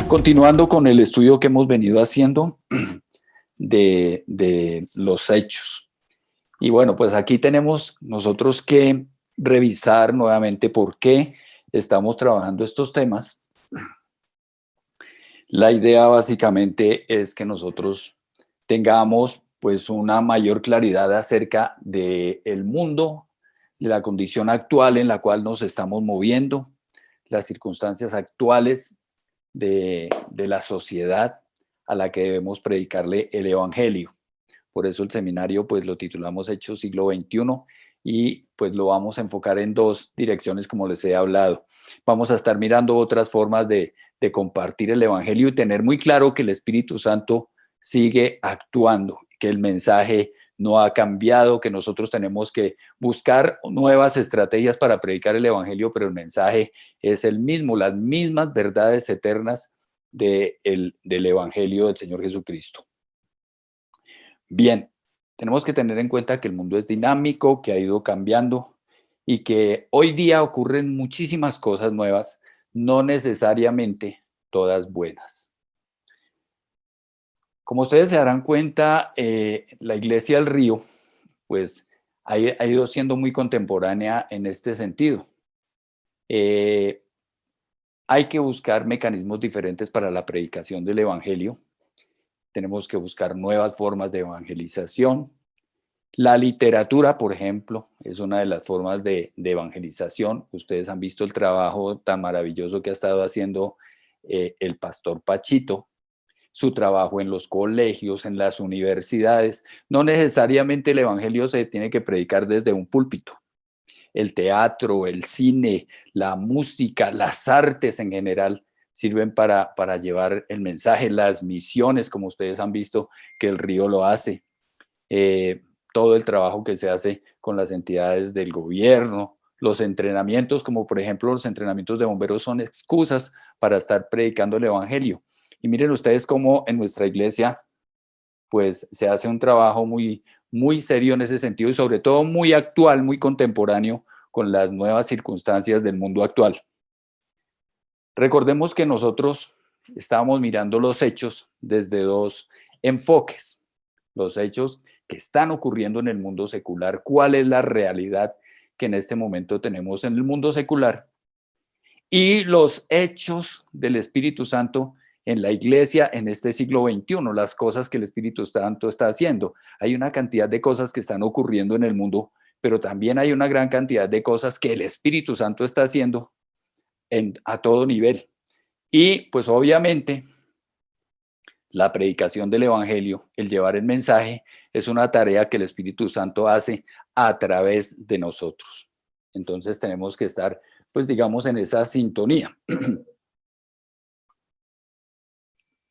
Continuando con el estudio que hemos venido haciendo de los hechos. Y bueno, pues aquí tenemos nosotros que revisar nuevamente por qué estamos trabajando estos temas. La idea básicamente es que nosotros tengamos pues una mayor claridad acerca del mundo, de la condición actual en la cual nos estamos moviendo, las circunstancias actuales de la sociedad a la que debemos predicarle el evangelio. Por eso el seminario pues lo titulamos Hechos siglo XXI y pues lo vamos a enfocar en dos direcciones como les he hablado. Vamos a estar mirando otras formas de compartir el evangelio y tener muy claro que el Espíritu Santo sigue actuando, que el mensaje no ha cambiado, que nosotros tenemos que buscar nuevas estrategias para predicar el evangelio, pero el mensaje es el mismo, las mismas verdades eternas del evangelio del Señor Jesucristo. Bien, tenemos que tener en cuenta que el mundo es dinámico, que ha ido cambiando y que hoy día ocurren muchísimas cosas nuevas, no necesariamente todas buenas. Como ustedes se darán cuenta, la Iglesia del Río, pues ha ido siendo muy contemporánea en este sentido. Hay que buscar mecanismos diferentes para la predicación del Evangelio. Tenemos que buscar nuevas formas de evangelización. La literatura, por ejemplo, es una de las formas de evangelización. Ustedes han visto el trabajo tan maravilloso que ha estado haciendo el pastor Pachito, su trabajo en los colegios, en las universidades. No necesariamente el evangelio se tiene que predicar desde un púlpito. El teatro, el cine, la música, las artes en general sirven para llevar el mensaje, las misiones, como ustedes han visto que el Río lo hace. Todo el trabajo que se hace con las entidades del gobierno, los entrenamientos, como por ejemplo los entrenamientos de bomberos, son excusas para estar predicando el evangelio. Y miren ustedes cómo en nuestra iglesia pues se hace un trabajo muy, muy serio en ese sentido y sobre todo muy actual, muy contemporáneo con las nuevas circunstancias del mundo actual. Recordemos que nosotros estábamos mirando los hechos desde dos enfoques. Los hechos que están ocurriendo en el mundo secular, cuál es la realidad que en este momento tenemos en el mundo secular y los hechos del Espíritu Santo en la iglesia en este siglo XXI, las cosas que el Espíritu Santo está haciendo. Hay una cantidad de cosas que están ocurriendo en el mundo, pero también hay una gran cantidad de cosas que el Espíritu Santo está haciendo a todo nivel. Y pues obviamente la predicación del evangelio, el llevar el mensaje, es una tarea que el Espíritu Santo hace a través de nosotros. Entonces tenemos que estar, pues digamos, en esa sintonía.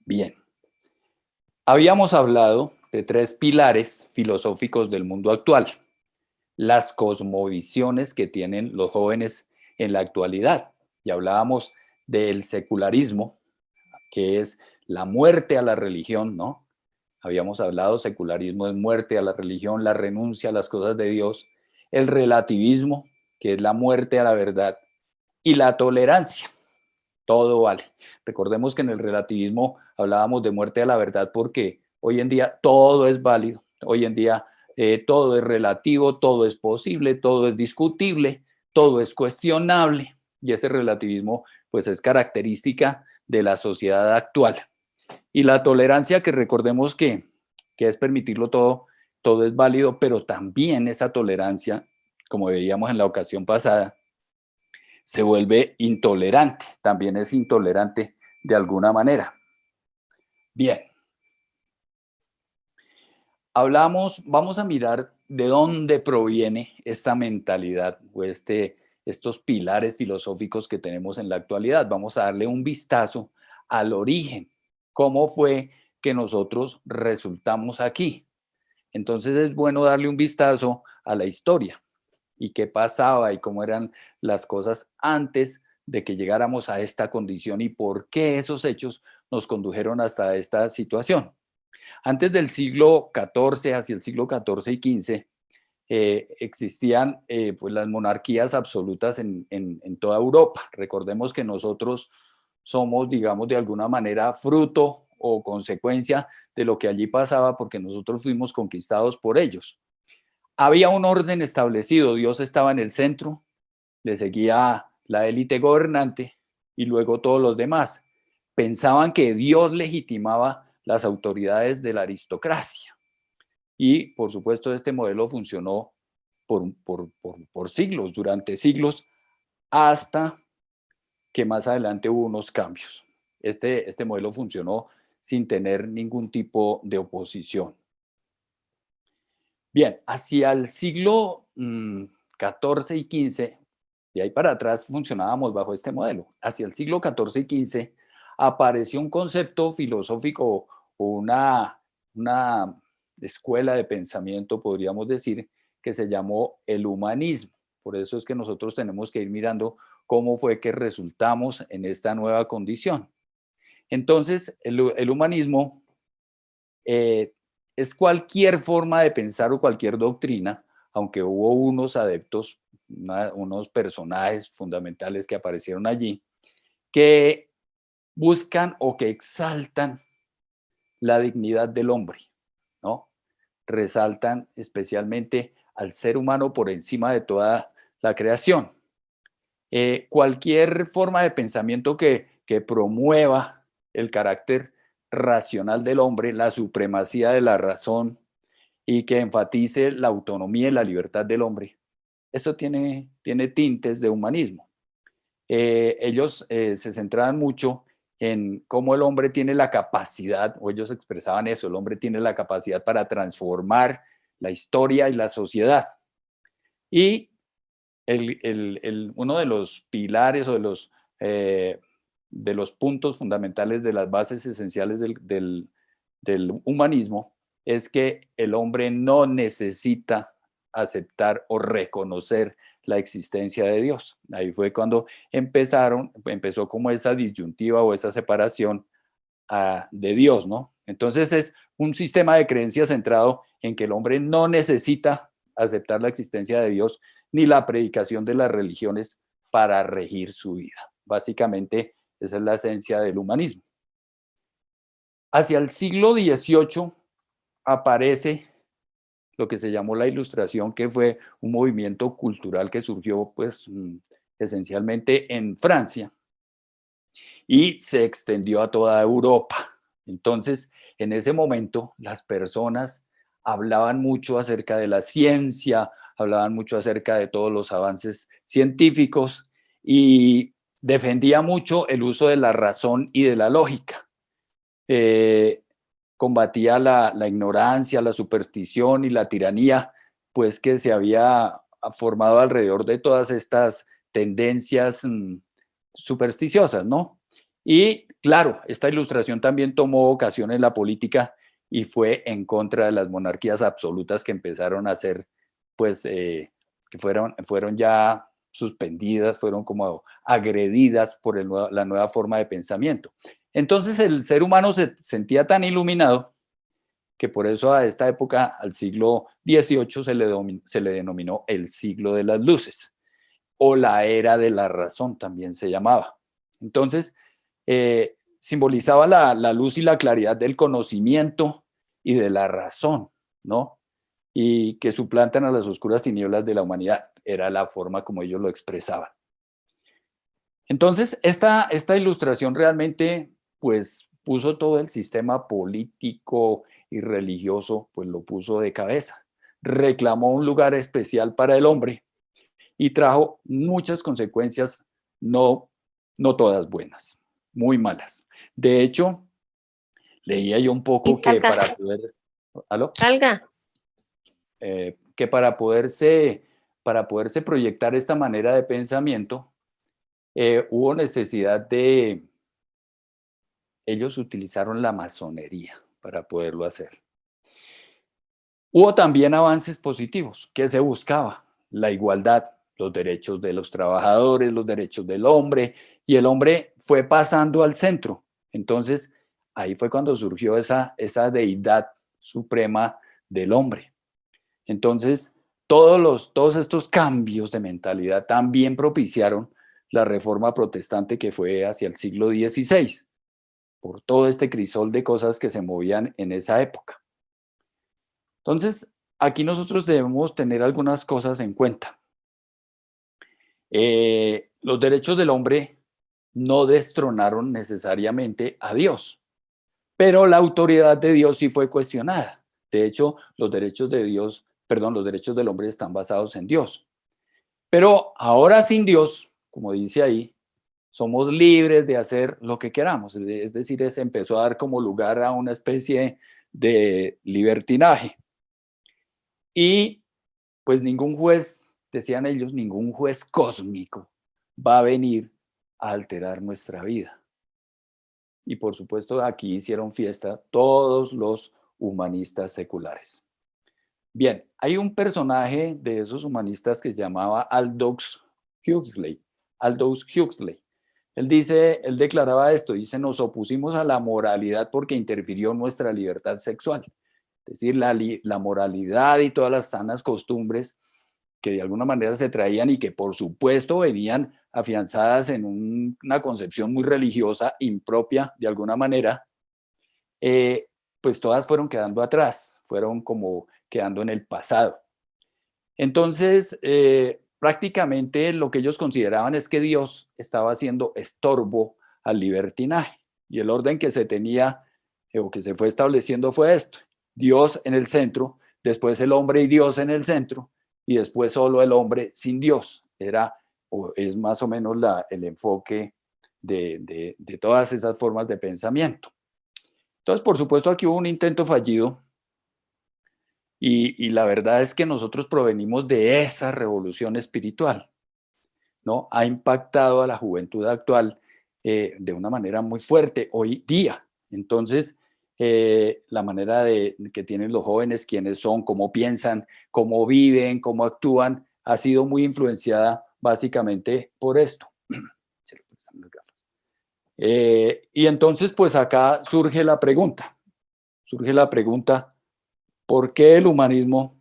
Bien. Habíamos hablado de tres pilares filosóficos del mundo actual. Las cosmovisiones que tienen los jóvenes en la actualidad. Y hablábamos del secularismo, que es la muerte a la religión, ¿no? Habíamos hablado, secularismo es muerte a la religión, la renuncia a las cosas de Dios, el relativismo, que es la muerte a la verdad, y la tolerancia, todo vale. Recordemos que en el relativismo hablábamos de muerte a la verdad porque hoy en día todo es válido, hoy en día todo es relativo, todo es posible, todo es discutible, todo es cuestionable, y ese relativismo pues es característica de la sociedad actual. Y la tolerancia, que recordemos que es permitirlo todo, todo es válido, pero también esa tolerancia, como veíamos en la ocasión pasada, se vuelve intolerante, también es intolerante de alguna manera. Bien, vamos a mirar de dónde proviene esta mentalidad o estos pilares filosóficos que tenemos en la actualidad. Vamos a darle un vistazo al origen, cómo fue que nosotros resultamos aquí. Entonces es bueno darle un vistazo a la historia y qué pasaba y cómo eran las cosas antes de que llegáramos a esta condición y por qué esos hechos nos condujeron hasta esta situación. Antes del siglo XIV, hacia el siglo XIV y XV, existían pues las monarquías absolutas en toda Europa. Recordemos que nosotros somos, digamos, de alguna manera fruto o consecuencia de lo que allí pasaba, porque nosotros fuimos conquistados por ellos. Había un orden establecido, Dios estaba en el centro, le seguía la élite gobernante y luego todos los demás. Pensaban que Dios legitimaba las autoridades de la aristocracia. Y, por supuesto, este modelo funcionó por siglos, durante siglos, hasta que más adelante hubo unos cambios. Este modelo funcionó sin tener ningún tipo de oposición. Bien, hacia el siglo XIV y XV, de ahí para atrás funcionábamos bajo este modelo. Hacia el siglo XIV y XV apareció un concepto filosófico o una escuela de pensamiento, podríamos decir, que se llamó el humanismo. Por eso es que nosotros tenemos que ir mirando cómo fue que resultamos en esta nueva condición. Entonces, el humanismo es cualquier forma de pensar o cualquier doctrina, aunque hubo unos adeptos, unos personajes fundamentales que aparecieron allí, que buscan o que exaltan la dignidad del hombre, ¿no? Resaltan especialmente al ser humano por encima de toda la creación. Cualquier forma de pensamiento que promueva el carácter racional del hombre, la supremacía de la razón y que enfatice la autonomía y la libertad del hombre, eso tiene tintes de humanismo. Ellos se centraban mucho en cómo el hombre tiene la capacidad, o ellos expresaban eso, el hombre tiene la capacidad para transformar la historia y la sociedad. Y uno de los pilares o de los puntos fundamentales de las bases esenciales del humanismo es que el hombre no necesita aceptar o reconocer la existencia de Dios. Ahí fue cuando empezó como esa disyuntiva o esa separación de Dios, ¿no? Entonces es un sistema de creencias centrado en que el hombre no necesita aceptar la existencia de Dios ni la predicación de las religiones para regir su vida. Básicamente, esa es la esencia del humanismo. Hacia el siglo XVIII aparece lo que se llamó la Ilustración, que fue un movimiento cultural que surgió pues esencialmente en Francia y se extendió a toda Europa. Entonces, en ese momento, las personas hablaban mucho acerca de la ciencia, hablaban mucho acerca de todos los avances científicos y defendía mucho el uso de la razón y de la lógica. Combatía la ignorancia, la superstición y la tiranía, pues que se había formado alrededor de todas estas tendencias supersticiosas, ¿no? Y claro, esta Ilustración también tomó ocasión en la política y fue en contra de las monarquías absolutas que empezaron a ser, pues, que fueron ya suspendidas, fueron como agredidas por la nueva forma de pensamiento. Entonces el ser humano se sentía tan iluminado que por eso a esta época, al siglo XVIII, se le denominó el siglo de las luces, o la era de la razón también se llamaba. Entonces, simbolizaba la luz y la claridad del conocimiento y de la razón, ¿no? Y que suplantan a las oscuras tinieblas de la humanidad. Era la forma como ellos lo expresaban. Entonces, esta Ilustración realmente, pues, puso todo el sistema político y religioso, pues lo puso de cabeza. Reclamó un lugar especial para el hombre y trajo muchas consecuencias, no todas buenas, muy malas. De hecho, leía yo un poco que para poder... ¿Aló? Salga. Que para poderse proyectar esta manera de pensamiento, hubo necesidad de... Ellos utilizaron la masonería para poderlo hacer. Hubo también avances positivos. ¿Qué se buscaba? La igualdad, los derechos de los trabajadores, los derechos del hombre, y el hombre fue pasando al centro. Entonces, ahí fue cuando surgió esa deidad suprema del hombre. Entonces, todos estos cambios de mentalidad también propiciaron la Reforma Protestante que fue hacia el siglo XVI, por todo este crisol de cosas que se movían en esa época. Entonces, aquí nosotros debemos tener algunas cosas en cuenta. Los derechos del hombre no destronaron necesariamente a Dios, pero la autoridad de Dios sí fue cuestionada. De hecho, los derechos los derechos del hombre están basados en Dios. Pero ahora sin Dios, como dice ahí, somos libres de hacer lo que queramos. Es decir, se empezó a dar como lugar a una especie de libertinaje. Y pues ningún juez, decían ellos, ningún juez cósmico va a venir a alterar nuestra vida. Y por supuesto aquí hicieron fiesta todos los humanistas seculares. Bien, hay un personaje de esos humanistas que se llamaba Aldous Huxley. Aldous Huxley. Él declaraba esto, dice, nos opusimos a la moralidad porque interfirió en nuestra libertad sexual. Es decir, la moralidad y todas las sanas costumbres que de alguna manera se traían y que por supuesto venían afianzadas en una concepción muy religiosa, impropia de alguna manera, pues todas fueron quedando atrás, fueron como quedando en el pasado. Entonces, prácticamente lo que ellos consideraban es que Dios estaba haciendo estorbo al libertinaje y el orden que se tenía o que se fue estableciendo fue esto: Dios en el centro, después el hombre y Dios en el centro y después solo el hombre sin Dios. Es más o menos el enfoque de todas esas formas de pensamiento. Entonces, por supuesto, aquí hubo un intento fallido y la verdad es que nosotros provenimos de esa revolución espiritual, ¿no? Ha impactado a la juventud actual de una manera muy fuerte hoy día. Entonces, la manera que tienen los jóvenes, quiénes son, cómo piensan, cómo viven, cómo actúan, ha sido muy influenciada básicamente por esto. Y entonces, pues acá surge la pregunta, ¿por qué el humanismo,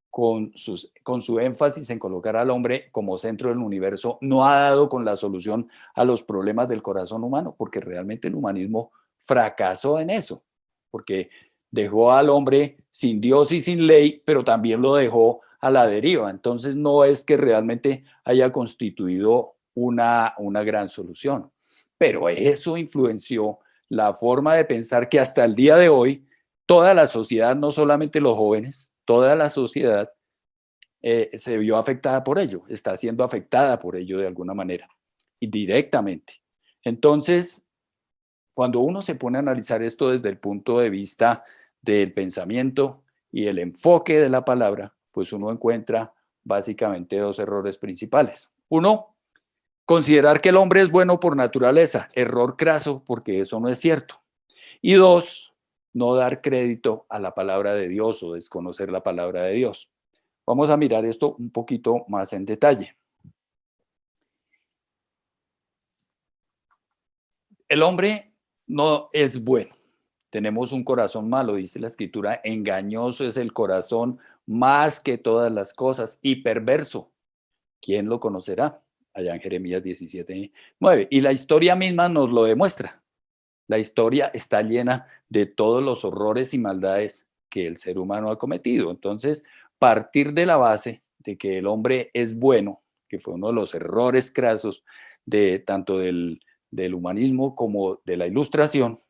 con su énfasis en colocar al hombre como centro del universo, no ha dado con la solución a los problemas del corazón humano? Porque realmente el humanismo fracasó en eso, porque dejó al hombre sin Dios y sin ley, pero también lo dejó a la deriva. Entonces no es que realmente haya constituido una gran solución, pero eso influenció la forma de pensar que hasta el día de hoy toda la sociedad, no solamente los jóvenes, toda la sociedad se vio afectada por ello, está siendo afectada por ello de alguna manera, y directamente. Entonces, cuando uno se pone a analizar esto desde el punto de vista del pensamiento y el enfoque de la palabra, pues uno encuentra básicamente dos errores principales. Uno, considerar que el hombre es bueno por naturaleza, error craso, porque eso no es cierto. Y dos, no dar crédito a la palabra de Dios o desconocer la palabra de Dios. Vamos a mirar esto un poquito más en detalle. El hombre no es bueno. Tenemos un corazón malo, dice la escritura, engañoso es el corazón más que todas las cosas y perverso. ¿Quién lo conocerá? Allá en Jeremías 17:9. Y la historia misma nos lo demuestra. La historia está llena de todos los horrores y maldades que el ser humano ha cometido. Entonces, partir de la base de que el hombre es bueno, que fue uno de los errores crasos de tanto del humanismo como de la ilustración,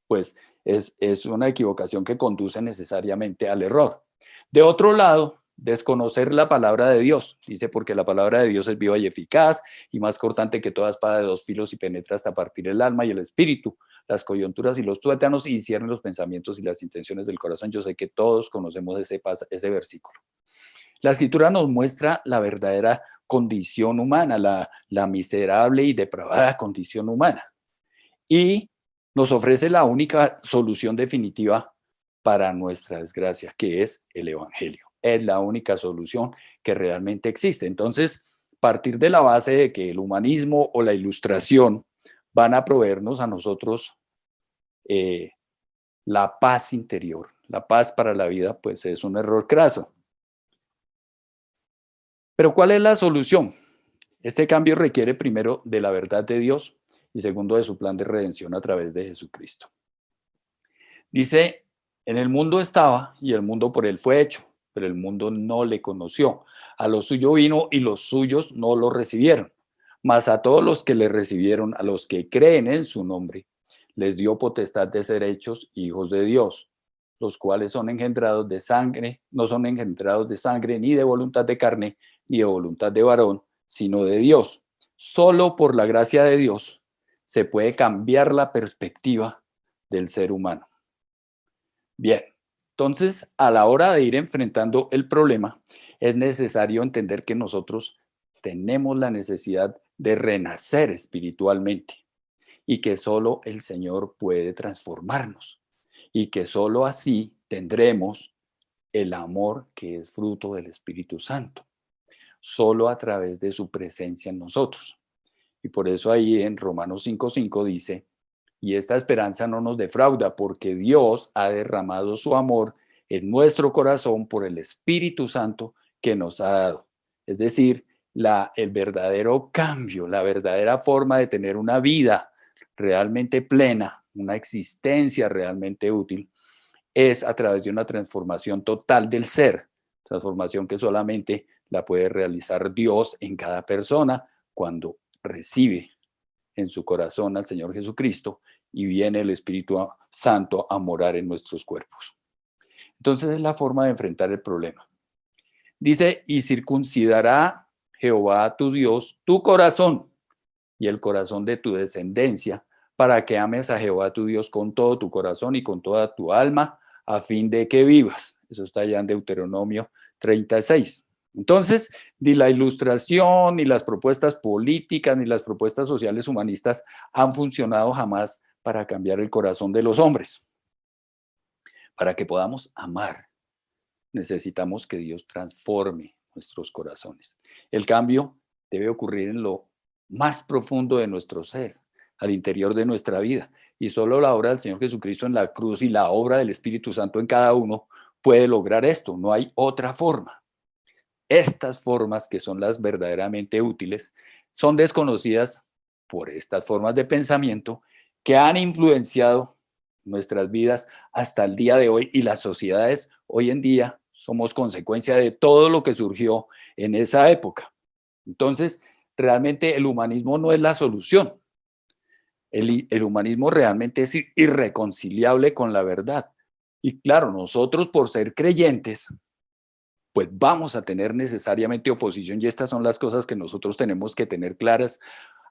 pues es una equivocación que conduce necesariamente al error. De otro lado, desconocer la palabra de Dios. Dice, porque la palabra de Dios es viva y eficaz y más cortante que toda espada de dos filos y penetra hasta partir el alma y el espíritu, las coyunturas y los tuétanos y discierne los pensamientos y las intenciones del corazón. Yo sé que todos conocemos ese versículo. La escritura nos muestra la verdadera condición humana, la miserable y depravada condición humana. Y nos ofrece la única solución definitiva para nuestra desgracia, que es el Evangelio. Es la única solución que realmente existe. Entonces, partir de la base de que el humanismo o la ilustración van a proveernos a nosotros la paz interior, la paz para la vida, pues es un error craso. Pero ¿cuál es la solución? Este cambio requiere primero de la verdad de Dios y segundo de su plan de redención a través de Jesucristo. Dice, en el mundo estaba y el mundo por él fue hecho, pero el mundo no le conoció. A lo suyo vino y los suyos no lo recibieron. Mas a todos los que le recibieron, a los que creen en su nombre, les dio potestad de ser hechos hijos de Dios, los cuales son engendrados de sangre, no son engendrados de sangre, ni de voluntad de carne, ni de voluntad de varón, sino de Dios. Solo por la gracia de Dios se puede cambiar la perspectiva del ser humano. Bien, entonces a la hora de ir enfrentando el problema, es necesario entender que nosotros tenemos la necesidad de renacer espiritualmente y que solo el Señor puede transformarnos y que solo así tendremos el amor que es fruto del Espíritu Santo, solo a través de su presencia en nosotros. Y por eso ahí en Romanos 5:5 dice, y esta esperanza no nos defrauda porque Dios ha derramado su amor en nuestro corazón por el Espíritu Santo que nos ha dado. Es decir, el verdadero cambio, la verdadera forma de tener una vida realmente plena, una existencia realmente útil, es a través de una transformación total del ser, transformación que solamente la puede realizar Dios en cada persona cuando recibe en su corazón al Señor Jesucristo y viene el Espíritu Santo a morar en nuestros cuerpos. Entonces es la forma de enfrentar el problema. Dice, y circuncidará Jehová tu Dios tu corazón y el corazón de tu descendencia, para que ames a Jehová tu Dios con todo tu corazón y con toda tu alma, a fin de que vivas. Eso está allá en Deuteronomio 36. Entonces, ni la ilustración, ni las propuestas políticas, ni las propuestas sociales humanistas han funcionado jamás para cambiar el corazón de los hombres. Para que podamos amar, necesitamos que Dios transforme nuestros corazones. El cambio debe ocurrir en lo más profundo de nuestro ser, al interior de nuestra vida. Y solo la obra del Señor Jesucristo en la cruz y la obra del Espíritu Santo en cada uno puede lograr esto. No hay otra forma. Estas formas, que son las verdaderamente útiles, son desconocidas por estas formas de pensamiento que han influenciado nuestras vidas hasta el día de hoy, y las sociedades hoy en día somos consecuencia de todo lo que surgió en esa época. Entonces, realmente el humanismo no es la solución. El humanismo realmente es irreconciliable con la verdad. Y claro, nosotros por ser creyentes, pues vamos a tener necesariamente oposición, y estas son las cosas que nosotros tenemos que tener claras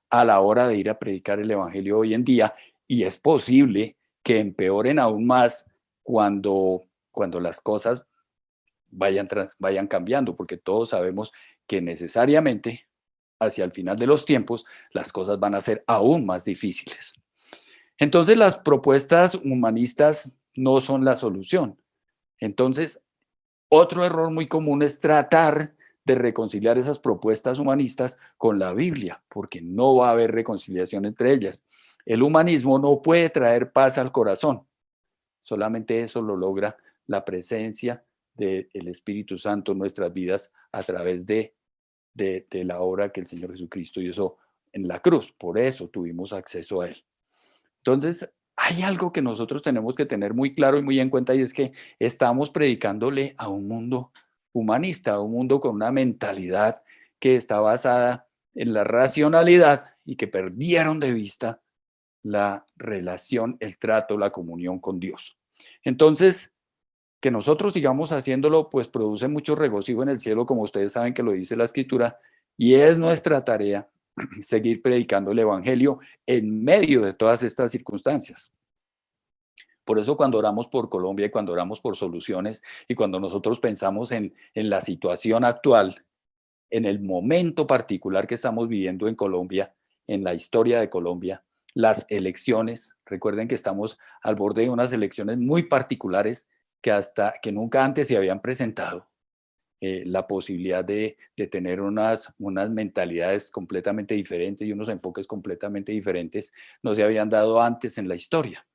a la hora de ir a predicar el evangelio hoy en día, y es posible que empeoren aún más cuando las cosas vayan cambiando, porque todos sabemos que necesariamente hacia el final de los tiempos las cosas van a ser aún más difíciles. Entonces las propuestas humanistas no son la solución. Entonces, otro error muy común es tratar de reconciliar esas propuestas humanistas con la Biblia, porque no va a haber reconciliación entre ellas. El humanismo no puede traer paz al corazón. Solamente eso lo logra la presencia del Espíritu Santo en nuestras vidas a través de la obra que el Señor Jesucristo hizo en la cruz. Por eso tuvimos acceso a Él. Entonces, hay algo que nosotros tenemos que tener muy claro y muy en cuenta, y es que estamos predicándole a un mundo humanista, a un mundo con una mentalidad que está basada en la racionalidad y que perdieron de vista la relación, el trato, la comunión con Dios. Entonces, que nosotros sigamos haciéndolo, pues produce mucho regocijo en el cielo, como ustedes saben que lo dice la Escritura, y es nuestra tarea seguir predicando el Evangelio en medio de todas estas circunstancias. Por eso cuando oramos por Colombia y cuando oramos por soluciones y cuando nosotros pensamos en la situación actual, en el momento particular que estamos viviendo en Colombia, en la historia de Colombia, las elecciones, recuerden que estamos al borde de unas elecciones muy particulares que nunca antes se habían presentado. La posibilidad de tener unas mentalidades completamente diferentes y unos enfoques completamente diferentes no se habían dado antes en la historia.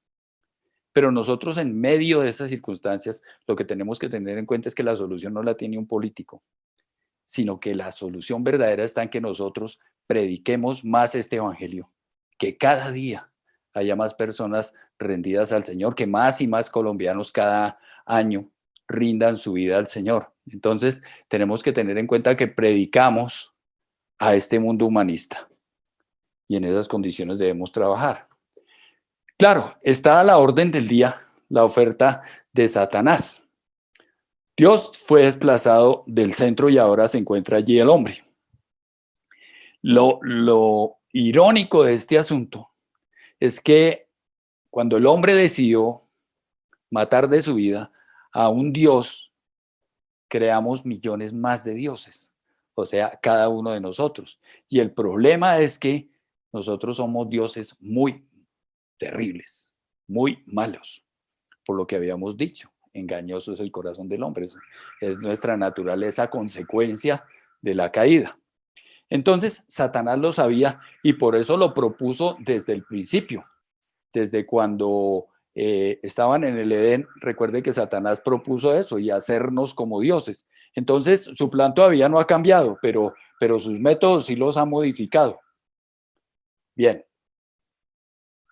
Pero nosotros en medio de estas circunstancias, lo que tenemos que tener en cuenta es que la solución no la tiene un político, sino que la solución verdadera está en que nosotros prediquemos más este evangelio, que cada día haya más personas rendidas al Señor, que más y más colombianos cada año rindan su vida al Señor. Entonces, tenemos que tener en cuenta que predicamos a este mundo humanista y en esas condiciones debemos trabajar. Claro, está a la orden del día la oferta de Satanás. Dios fue desplazado del centro y ahora se encuentra allí el hombre. Lo irónico de este asunto es que cuando el hombre decidió matar de su vida a un Dios, creamos millones más de dioses, o sea, cada uno de nosotros. Y el problema es que nosotros somos dioses muy terribles, muy malos, por lo que habíamos dicho. Engañoso es el corazón del hombre, es nuestra naturaleza consecuencia de la caída. Entonces, Satanás lo sabía y por eso lo propuso desde el principio, desde cuando estaban en el Edén. Recuerde que Satanás propuso eso y hacernos como dioses. Entonces, su plan todavía no ha cambiado, pero sus métodos sí los ha modificado. Bien,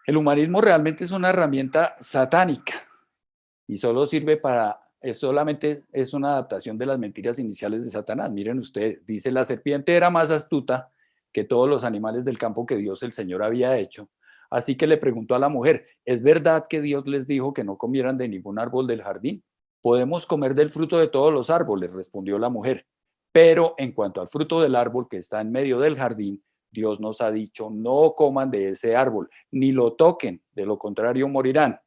el humanismo realmente es una herramienta satánica y solo sirve para, solamente es una adaptación de las mentiras iniciales de Satanás. Miren ustedes, dice: la serpiente era más astuta que todos los animales del campo que Dios el Señor había hecho. Así que le preguntó a la mujer: ¿es verdad que Dios les dijo que no comieran de ningún árbol del jardín? Podemos comer del fruto de todos los árboles, respondió la mujer. Pero en cuanto al fruto del árbol que está en medio del jardín, Dios nos ha dicho: no coman de ese árbol, ni lo toquen, de lo contrario morirán.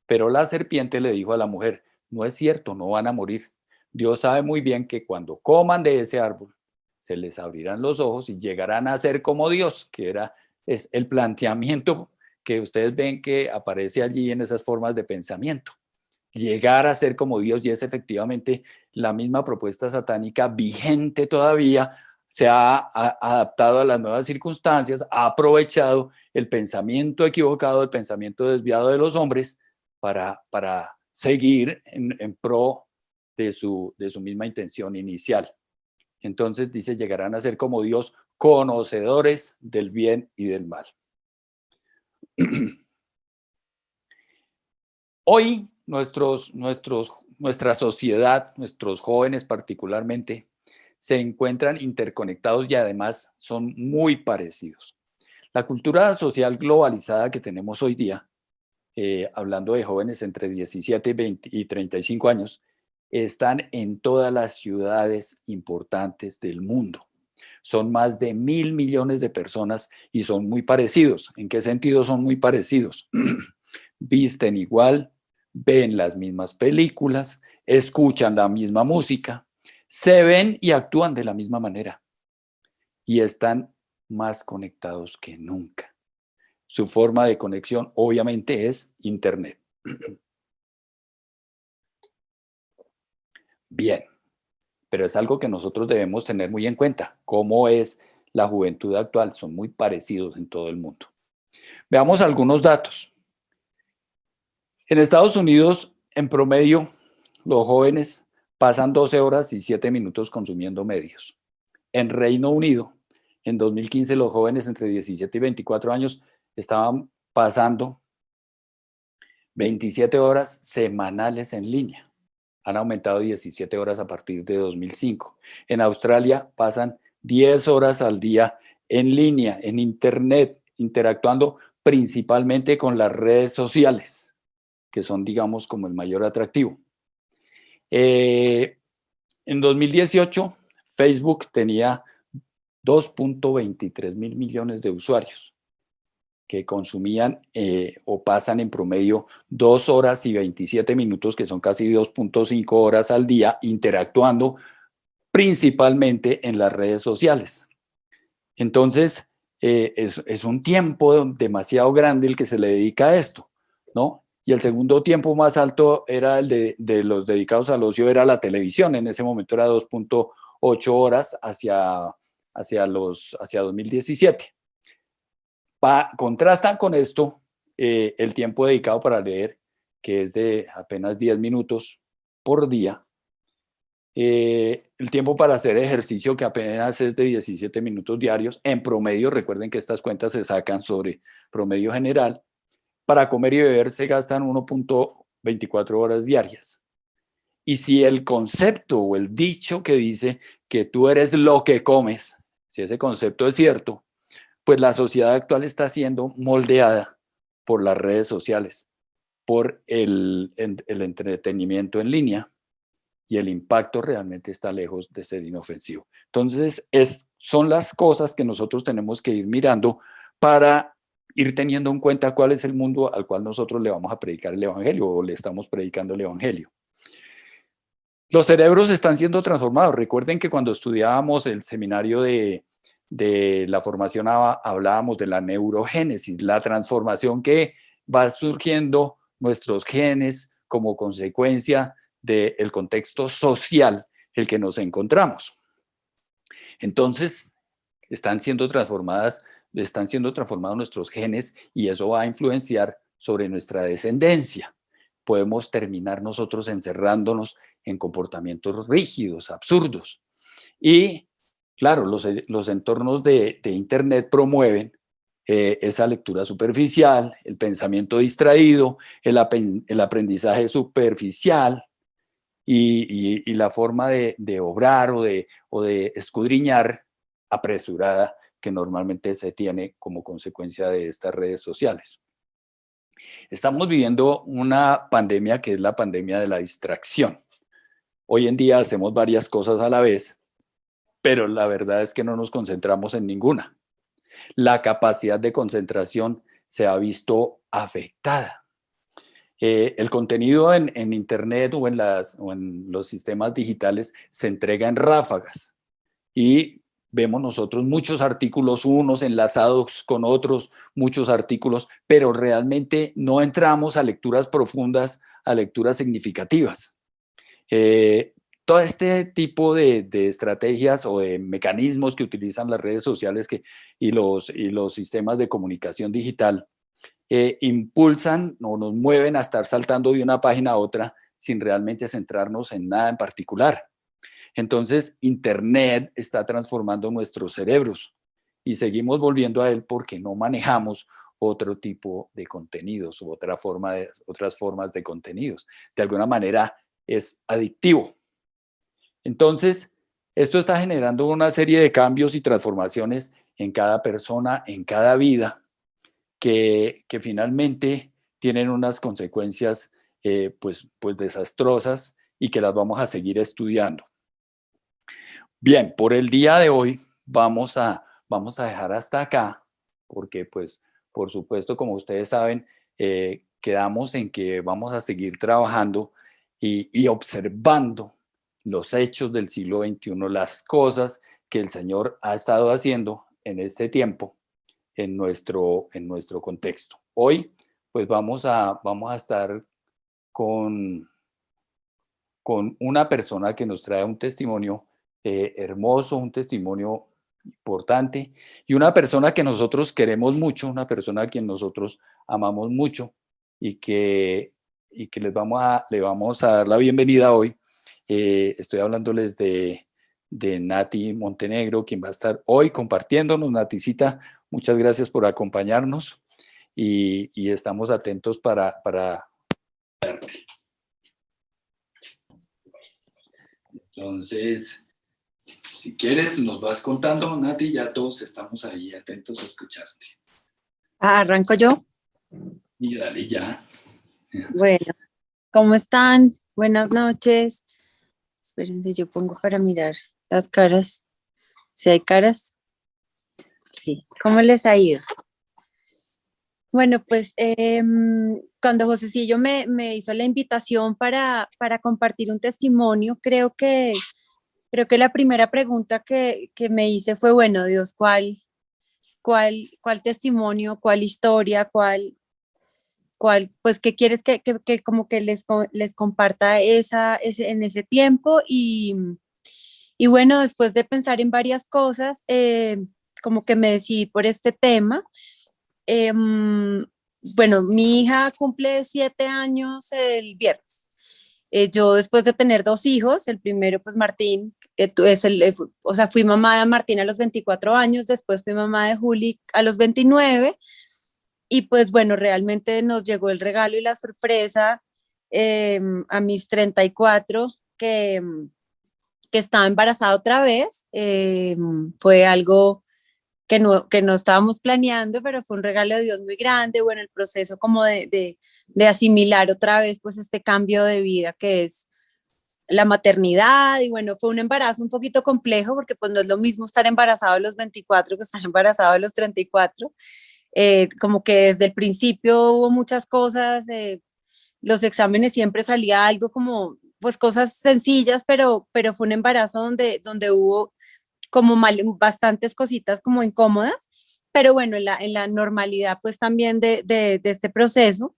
Pero la serpiente le dijo a la mujer: no es cierto, no van a morir. Dios sabe muy bien que cuando coman de ese árbol, se les abrirán los ojos y llegarán a ser como Dios, es el planteamiento que ustedes ven que aparece allí en esas formas de pensamiento. Llegar a ser como Dios, y es efectivamente la misma propuesta satánica vigente todavía. Se ha adaptado a las nuevas circunstancias, ha aprovechado el pensamiento equivocado, el pensamiento desviado de los hombres para seguir en pro de su misma intención inicial. Entonces dice: llegarán a ser como Dios, conocedores del bien y del mal. Hoy nuestra sociedad, nuestros jóvenes particularmente, se encuentran interconectados y además son muy parecidos. La cultura social globalizada que tenemos hoy día, hablando de jóvenes entre 17 y 35 años, están en todas las ciudades importantes del mundo. Son más de 1.000 millones de personas y son muy parecidos. ¿En qué sentido son muy parecidos? Visten igual, ven las mismas películas, escuchan la misma música, se ven y actúan de la misma manera y están más conectados que nunca. Su forma de conexión obviamente es Internet. Bien, pero es algo que nosotros debemos tener muy en cuenta. ¿Cómo es la juventud actual? Son muy parecidos en todo el mundo. Veamos algunos datos. En Estados Unidos, en promedio, los jóvenes pasan 12 horas y 7 minutos consumiendo medios. En Reino Unido, en 2015, los jóvenes entre 17 y 24 años estaban pasando 27 horas semanales en línea. Han aumentado 17 horas a partir de 2005. En Australia pasan 10 horas al día en línea, en Internet, interactuando principalmente con las redes sociales, que son, digamos, como el mayor atractivo. En 2018, Facebook tenía 2.23 mil millones de usuarios que consumían o pasan en promedio 2 horas y 27 minutos, que son casi 2.5 horas al día, interactuando principalmente en las redes sociales. Entonces, es un tiempo demasiado grande el que se le dedica a esto, ¿no? Y el segundo tiempo más alto era el de los dedicados al ocio, era la televisión. En ese momento era 2.8 horas hacia 2017. Contrastan con esto el tiempo dedicado para leer, que es de apenas 10 minutos por día, El tiempo para hacer ejercicio, que apenas es de 17 minutos diarios, en promedio, recuerden que estas cuentas se sacan sobre promedio general. Para comer y beber se gastan 1.24 horas diarias. Y si el concepto o el dicho que dice que tú eres lo que comes, si ese concepto es cierto, pues la sociedad actual está siendo moldeada por las redes sociales, por el entretenimiento en línea, y el impacto realmente está lejos de ser inofensivo. Entonces, son las cosas que nosotros tenemos que ir mirando para ir teniendo en cuenta cuál es el mundo al cual nosotros le vamos a predicar el Evangelio o le estamos predicando el Evangelio. Los cerebros están siendo transformados. Recuerden que cuando estudiábamos el seminario de la formación hablábamos de la neurogénesis, la transformación que va surgiendo nuestros genes como consecuencia del contexto social en el que nos encontramos. Entonces, están siendo transformados nuestros genes y eso va a influenciar sobre nuestra descendencia. Podemos terminar nosotros encerrándonos en comportamientos rígidos, absurdos. Y claro, los entornos de Internet promueven esa lectura superficial, el pensamiento distraído, el aprendizaje superficial y la forma de obrar o de escudriñar apresurada que normalmente se tiene como consecuencia de estas redes sociales. Estamos viviendo una pandemia que es la pandemia de la distracción. Hoy en día hacemos varias cosas a la vez, pero la verdad es que no nos concentramos en ninguna. La capacidad de concentración se ha visto afectada. El contenido en Internet o en los sistemas digitales se entrega en ráfagas y vemos nosotros muchos artículos, unos enlazados con otros, muchos artículos, pero realmente no entramos a lecturas profundas, a lecturas significativas. Todo este tipo de estrategias o de mecanismos que utilizan las redes sociales y los sistemas de comunicación digital impulsan o nos mueven a estar saltando de una página a otra sin realmente centrarnos en nada en particular. Entonces, Internet está transformando nuestros cerebros y seguimos volviendo a él porque no manejamos otro tipo de contenidos o otras formas de contenidos. De alguna manera es adictivo. Entonces, esto está generando una serie de cambios y transformaciones en cada persona, en cada vida, que finalmente tienen unas consecuencias pues desastrosas y que las vamos a seguir estudiando. Bien, por el día de hoy vamos a dejar hasta acá, porque pues por supuesto, como ustedes saben, quedamos en que vamos a seguir trabajando y observando los hechos del siglo XXI, las cosas que el Señor ha estado haciendo en este tiempo en nuestro contexto. Hoy, pues vamos a estar con una persona que nos trae un testimonio hermoso, un testimonio importante y una persona que nosotros queremos mucho, una persona a quien nosotros amamos mucho y que le vamos a dar la bienvenida hoy. Estoy hablándoles de Nati Montenegro, quien va a estar hoy compartiéndonos. Naticita, muchas gracias por acompañarnos y estamos atentos para entonces, si quieres, nos vas contando, Nati, ya todos estamos ahí atentos a escucharte. Arranco yo. Y dale ya. Bueno, ¿cómo están? Buenas noches. Espérense, yo pongo para mirar las caras. ¿Si hay caras? Sí. ¿Cómo les ha ido? Bueno, pues cuando Josecillo me hizo la invitación para compartir un testimonio, creo que la primera pregunta que me hice fue, bueno, Dios, ¿cuál testimonio, cuál historia, pues, qué quieres que como que les comparta en ese tiempo? Y bueno, después de pensar en varias cosas, como que me decidí por este tema. Bueno, mi hija cumple 7 años el viernes Yo después de tener dos hijos, el primero pues Martín, o sea, fui mamá de Martín a los 24 años, después fui mamá de Juli a los 29 y pues bueno, realmente nos llegó el regalo y la sorpresa a mis 34 que estaba embarazada otra vez. Fue algo que no estábamos planeando, pero fue un regalo de Dios muy grande. Bueno, el proceso como de asimilar otra vez pues este cambio de vida que es la maternidad. Y bueno, fue un embarazo un poquito complejo porque pues no es lo mismo estar embarazado a los 24 que estar embarazado a los 34. Como que desde el principio hubo muchas cosas, los exámenes siempre salía algo como, pues cosas sencillas, pero fue un embarazo donde hubo como bastantes cositas como incómodas, pero bueno, en la normalidad pues también de este proceso.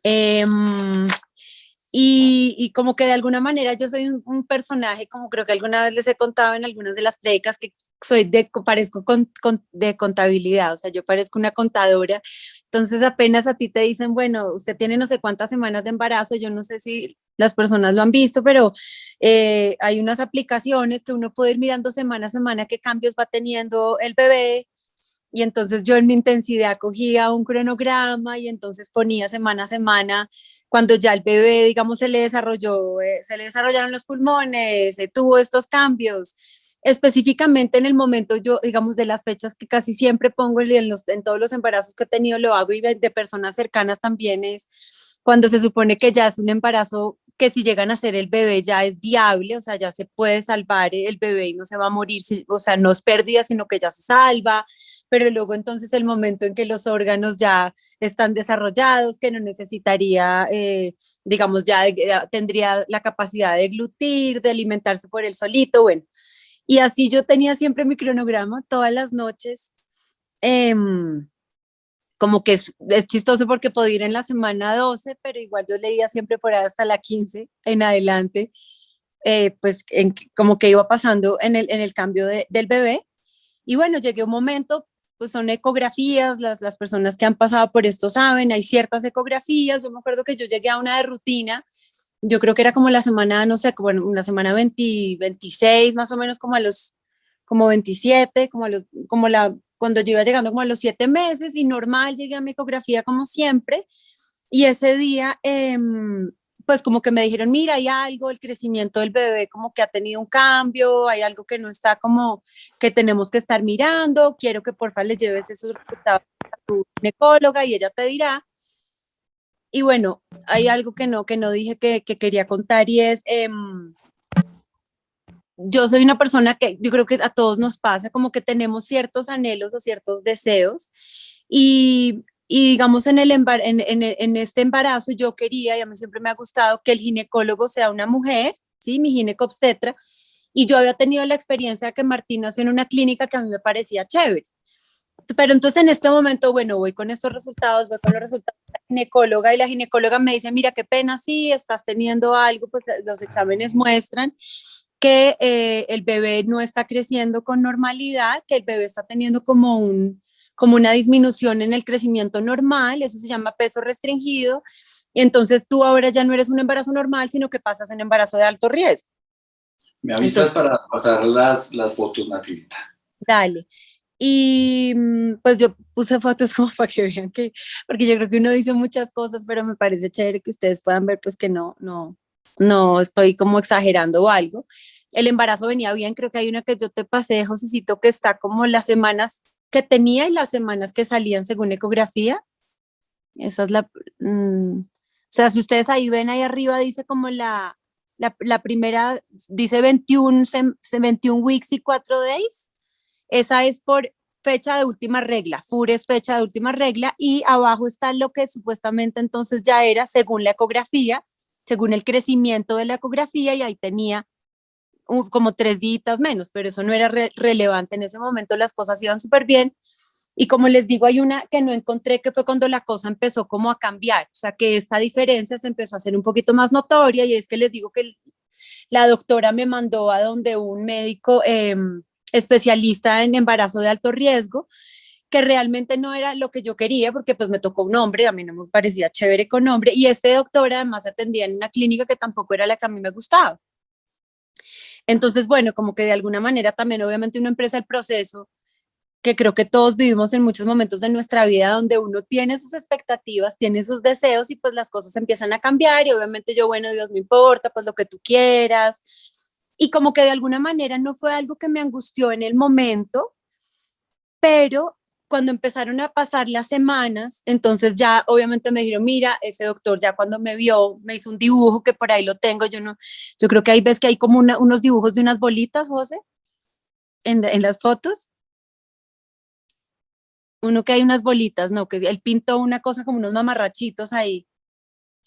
Eh, y como que de alguna manera yo soy un personaje, como creo que alguna vez les he contado en algunas de las prédicas, que parezco de contabilidad, o sea, yo parezco una contadora. Entonces apenas a ti te dicen, bueno, usted tiene no sé cuántas semanas de embarazo, yo no sé si las personas lo han visto, pero hay unas aplicaciones que uno puede ir mirando semana a semana qué cambios va teniendo el bebé. Y entonces yo en mi intensidad cogía un cronograma y entonces ponía semana a semana cuando ya el bebé, digamos, se le desarrolló, se le desarrollaron los pulmones, tuvo estos cambios. Específicamente en el momento, yo, digamos, de las fechas que casi siempre pongo en todos los embarazos que he tenido, lo hago y de personas cercanas también es cuando se supone que ya es un embarazo que si llegan a ser el bebé ya es viable, o sea, ya se puede salvar el bebé y no se va a morir, o sea, no es pérdida, sino que ya se salva, pero luego entonces el momento en que los órganos ya están desarrollados, que no necesitaría, digamos, ya tendría la capacidad de glutir, de alimentarse por él solito, bueno. Y así yo tenía siempre mi cronograma todas las noches. Eh, Como que es chistoso porque podía ir en la semana 12, pero igual yo leía siempre por ahí hasta la 15 en adelante, pues como que iba pasando en el cambio del bebé. Y bueno, llegué a un momento, pues son ecografías, las personas que han pasado por esto saben, hay ciertas ecografías. Yo me acuerdo que yo llegué a una de rutina, yo creo que era como la semana, no sé, como una semana 20, 26, más o menos como a los, como 27, como cuando yo iba llegando como a los 7 meses y normal, llegué a mi ecografía como siempre. Y ese día, pues como que me dijeron, mira, hay algo, el crecimiento del bebé como que ha tenido un cambio, hay algo que no está como que tenemos que estar mirando, quiero que porfa le lleves esos resultados a tu ginecóloga y ella te dirá. Y bueno, hay algo que no dije que quería contar y es, yo soy una persona que yo creo que a todos nos pasa, como que tenemos ciertos anhelos o ciertos deseos y digamos en este embarazo yo quería, y a mí siempre me ha gustado que el ginecólogo sea una mujer, ¿sí? Mi ginecobstetra, y yo había tenido la experiencia de que Martín nació en una clínica que a mí me parecía chévere. Pero entonces en este momento, bueno, voy con estos resultados, voy con los resultados de la ginecóloga y la ginecóloga me dice, mira, qué pena, sí, estás teniendo algo, pues los exámenes muestran que el bebé no está creciendo con normalidad, que el bebé está teniendo como una disminución en el crecimiento normal, eso se llama peso restringido, y entonces tú ahora ya no eres un embarazo normal, sino que pasas en embarazo de alto riesgo. Me avisas entonces, para pasar las fotos, Natilita. Dale. Y pues yo puse fotos como para que vean que, porque yo creo que uno dice muchas cosas, pero me parece chévere que ustedes puedan ver pues que no estoy como exagerando o algo. El embarazo venía bien, creo que hay una que yo te pasé, Josecito, que está como las semanas que tenía y las semanas que salían según ecografía. Esa es o sea, si ustedes ahí ven ahí arriba dice como la primera, dice 21 weeks y 4 days. Esa es por fecha de última regla, FUR es fecha de última regla y abajo está lo que supuestamente entonces ya era según la ecografía, según el crecimiento de la ecografía y ahí tenía como 3 días menos, pero eso no era relevante en ese momento, las cosas iban súper bien. Y como les digo, hay una que no encontré que fue cuando la cosa empezó como a cambiar, o sea que esta diferencia se empezó a hacer un poquito más notoria y es que les digo que la doctora me mandó a donde un médico especialista en embarazo de alto riesgo que realmente no era lo que yo quería, porque pues me tocó un hombre, a mí no me parecía chévere con hombre, y este doctor además atendía en una clínica que tampoco era la que a mí me gustaba. Entonces, bueno, como que de alguna manera también obviamente uno empieza el proceso, que creo que todos vivimos en muchos momentos de nuestra vida donde uno tiene sus expectativas, tiene sus deseos y pues las cosas empiezan a cambiar y obviamente yo, bueno, Dios, me importa, pues lo que tú quieras. Y como que de alguna manera no fue algo que me angustió en el momento, pero cuando empezaron a pasar las semanas, entonces ya obviamente me dijeron, mira, ese doctor ya cuando me vio, me hizo un dibujo que por ahí lo tengo, yo no, yo creo que ahí ves que hay como unos dibujos de unas bolitas, José, en las fotos. Uno que hay unas bolitas, no, que él pintó una cosa como unos mamarrachitos ahí,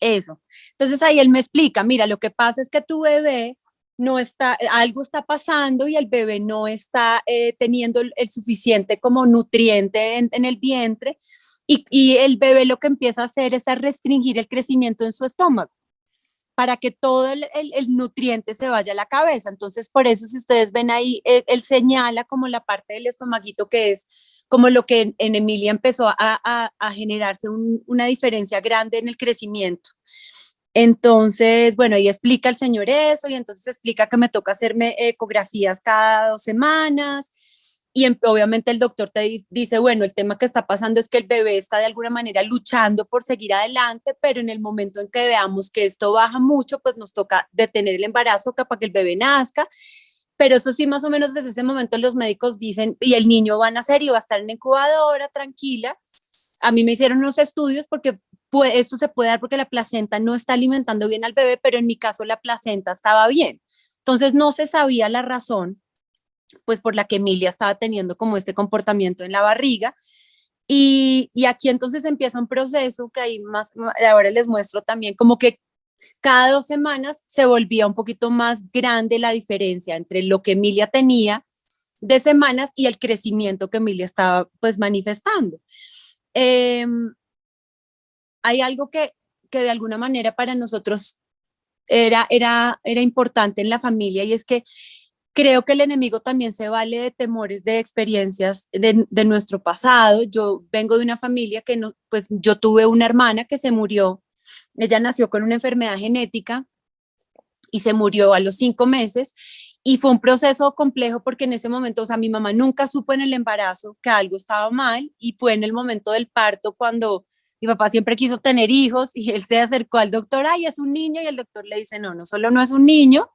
eso. Entonces ahí él me explica, mira, lo que pasa es que tu bebé no está, algo está pasando y el bebé no está teniendo el suficiente como nutriente en el vientre y el bebé lo que empieza a hacer es a restringir el crecimiento en su estómago para que todo el nutriente se vaya a la cabeza. Entonces, por eso si ustedes ven ahí, él señala como la parte del estomaguito que es como lo que en Emilia empezó a generarse una diferencia grande en el crecimiento. Entonces, bueno, ahí explica el señor eso y entonces explica que me toca hacerme ecografías cada 2 semanas y obviamente el doctor te dice, bueno, el tema que está pasando es que el bebé está de alguna manera luchando por seguir adelante, pero en el momento en que veamos que esto baja mucho, pues nos toca detener el embarazo para que el bebé nazca. Pero eso sí, más o menos desde ese momento los médicos dicen, y el niño va a nacer y va a estar en incubadora, tranquila. A mí me hicieron unos estudios porque esto se puede dar porque la placenta no está alimentando bien al bebé, pero en mi caso la placenta estaba bien. Entonces no se sabía la razón pues por la que Emilia estaba teniendo como este comportamiento en la barriga. Y aquí entonces empieza un proceso que ahí más, ahora les muestro también, como que cada 2 semanas se volvía un poquito más grande la diferencia entre lo que Emilia tenía de semanas y el crecimiento que Emilia estaba pues manifestando. Eh, Hay algo que de alguna manera para nosotros era importante en la familia y es que creo que el enemigo también se vale de temores, de experiencias de nuestro pasado. Yo vengo de una familia que no, pues yo tuve una hermana que se murió, ella nació con una enfermedad genética y se murió a los 5 meses y fue un proceso complejo porque en ese momento, o sea, mi mamá nunca supo en el embarazo que algo estaba mal y fue en el momento del parto cuando mi papá siempre quiso tener hijos y él se acercó al doctor, ay, es un niño y el doctor le dice, no, no solo no es un niño,